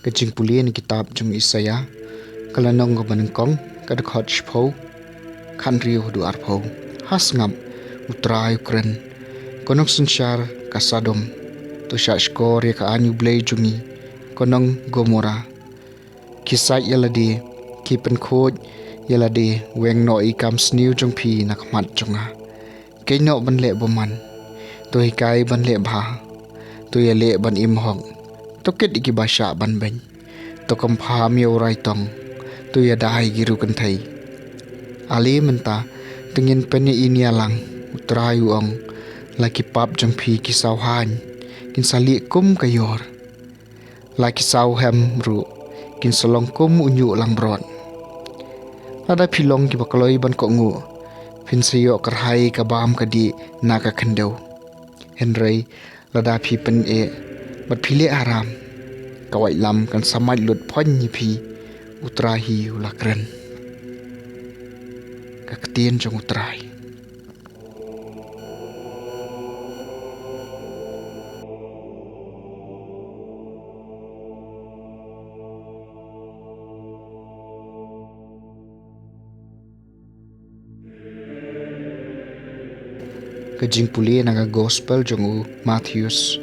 ke JINGPULE ni kitab jung ISAIA kalanong ko Banyngkong kada khot shpo khan riu du arpho hasngam utra Ukraine konong sunshar ka Sodom to sha skor ya ka anyu blay jungi konong Gomora kisai yaladi kipen khoj yaladi weng no ikam sniu jong phi nakmat jonga keino banle boman to hikai banle bha to yale ban im hong to ket iki basha ban ben to kampha mi orai tong to ya dai giru kan thai ali menta tengin penya ini alang utrayu ong laki pap jong phi ki saw han kin sali kum kayor laki saw hem ru kin solong kum unyu lang bron ada pilong ki bakloi ban ko ngu phin sayo karhai ka bam ka di naka khandau henry lada phi pen e bat phile aram kawai lam kan samai lut phon ni phi utrahi ulakran ka ktien jong utrai ke JINGPULE naga gospel jongu MATHEUS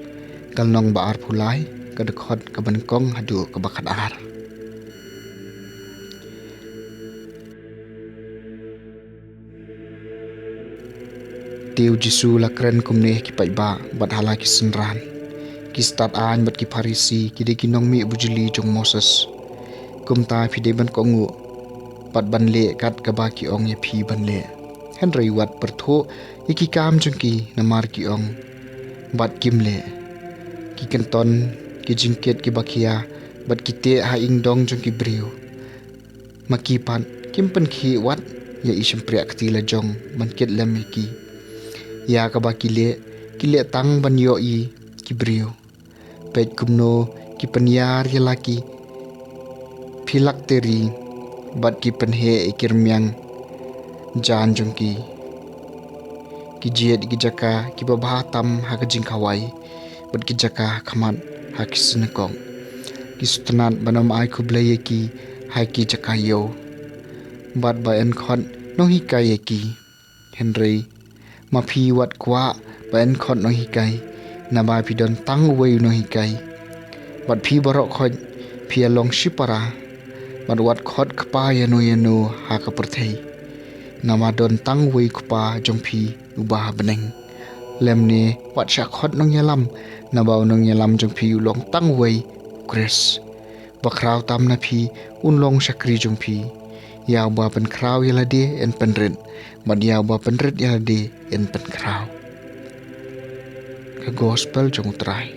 kalnong baar phulai ka dekhot ka Banyngkong hadu ka bakadar Taiew Jisu lakren kumne ki paiba bat hala ki senran ki start an bat ki Farisi ki de kinong mi bujuli jong Moses kumta phi de ban kongu bat banle kat ka ba ki ong ye phi banle Henry wat pertho iki kam jongki namar ki ong bat kimle ki kanton ki jingket ki bakia bat ki te ha ing dong jongki brio maki pan kimpen ki wat ya ishim priak ti la jong ban ket lem ki ya ka ba ki le tang ban yo i ki brio pet kumno ki penyar ya laki philak teri bat ki penhe ikirmyang jan jongki ki jiet ki jaka ki babha tam ha ka jingkhawai bat ki jaka khaman ha ki snekong ki sutnat banam ai khublai ki ha ki jaka yo bat ba en khon no hi kai ki henry ma phi wat kwa ba en khon no hi kai na ba phi don tang wei no hi kai bat phi barok khon phi along shipara bat wat khot khpa yano ha ka perthei nama don tang wei khpa jong phi ubah beneng lemne wat sha khot nong yalam na baw nong yalam jong phi ulong tang wei kres bakraw tam na phi unlong shakri jong phi yaw ba pen kraw yalade en penret mad yaw ba penret yalade en pen kraw ka gospel jong utrai